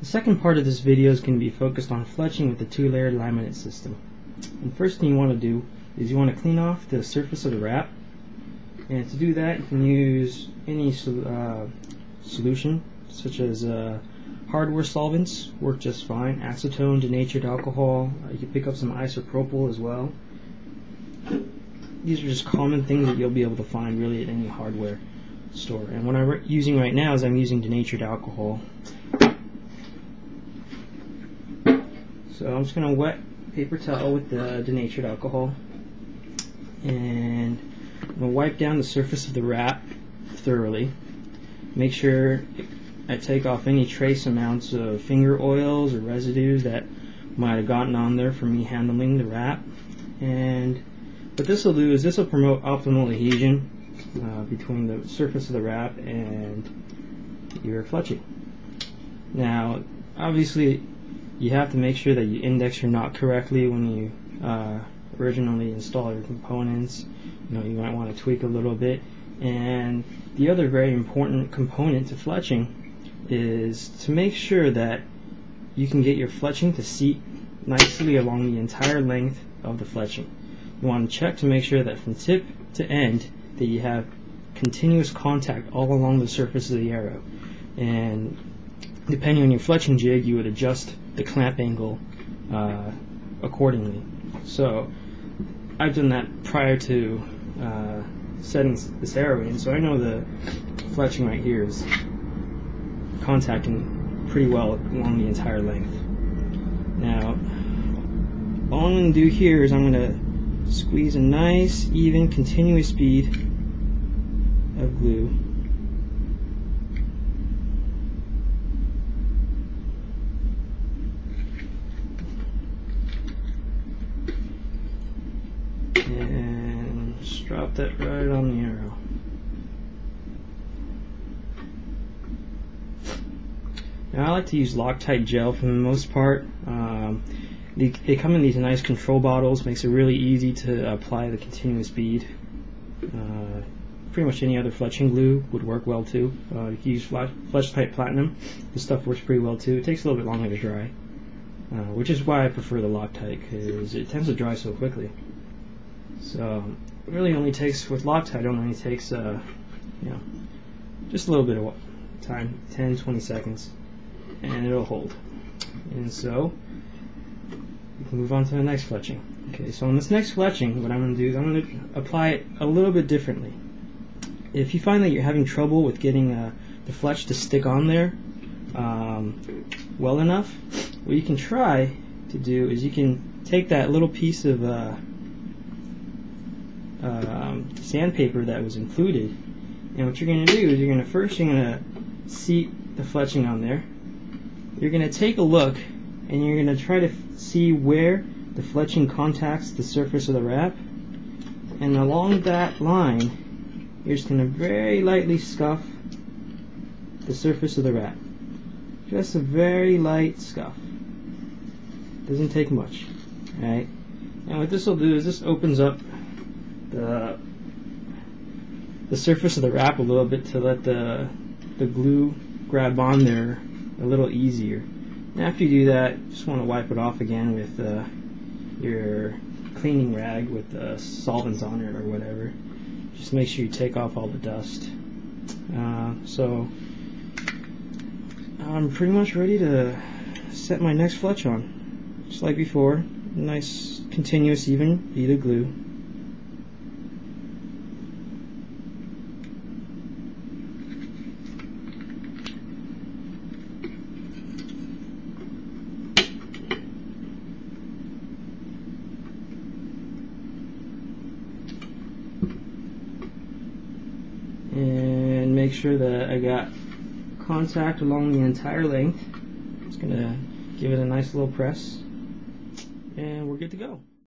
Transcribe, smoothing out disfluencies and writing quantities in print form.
The second part of this video is going to be focused on fletching with the two-layered laminate system. And first thing you want to do is you want to clean off the surface of the wrap. And to do that, you can use any solution, such as hardware solvents work just fine. Acetone, denatured alcohol. You can pick up some isopropyl as well. These are just common things that you'll be able to find really at any hardware store. And what I'm using right now is I'm using denatured alcohol. So I'm just going to wet paper towel with the denatured alcohol, and I'm going to wipe down the surface of the wrap thoroughly. Make sure I take off any trace amounts of finger oils or residues that might have gotten on there from me handling the wrap. And what this will do is this will promote optimal adhesion between the surface of the wrap and your fletching. Now, obviously, you have to make sure that you index your knot correctly when you originally install your components. You might want to tweak a little bit. And the other very important component to fletching is to make sure that you can get your fletching to seat nicely along the entire length of the fletching. You want to check to make sure that from tip to end that you have continuous contact all along the surface of the arrow. And depending on your fletching jig, you would adjust the clamp angle accordingly. So I've done that prior to setting this arrow in, so I know the fletching right here is contacting pretty well along the entire length. Now, all I'm going to do here is I'm going to squeeze a nice, even, continuous bead of glue. And just drop that right on the arrow. Now I like to use Loctite gel for the most part. They come in these nice control bottles, makes it really easy to apply the continuous bead. Pretty much any other fletching glue would work well too. You can use Fletchite Platinum. This stuff works pretty well too. It takes a little bit longer to dry, which is why I prefer the Loctite, because it tends to dry so quickly. So it really only takes, with Loctite, it only takes just a little bit of time, 10-20 seconds, and it'll hold. And so we can move on to the next fletching. Okay, so on this next fletching, what I'm going to do is I'm going to apply it a little bit differently. If you find that you're having trouble with getting the fletch to stick on there well enough, what you can try to do is you can take that little piece of sandpaper that was included, and what you're going to do is you're going to seat the fletching on there. You're going to take a look and you're going to try to see where the fletching contacts the surface of the wrap, and along that line you're just going to very lightly scuff the surface of the wrap. Just a very light scuff. Doesn't take much. Alright? And what this will do is this opens up the surface of the wrap a little bit to let the glue grab on there a little easier. And after you do that, you just want to wipe it off again with your cleaning rag with solvents on it or whatever. Just make sure you take off all the dust. So I'm pretty much ready to set my next fletch on. Just like before, nice continuous even bead of glue. And make sure that I got contact along the entire length. Just gonna give it a nice little press, and we're good to go.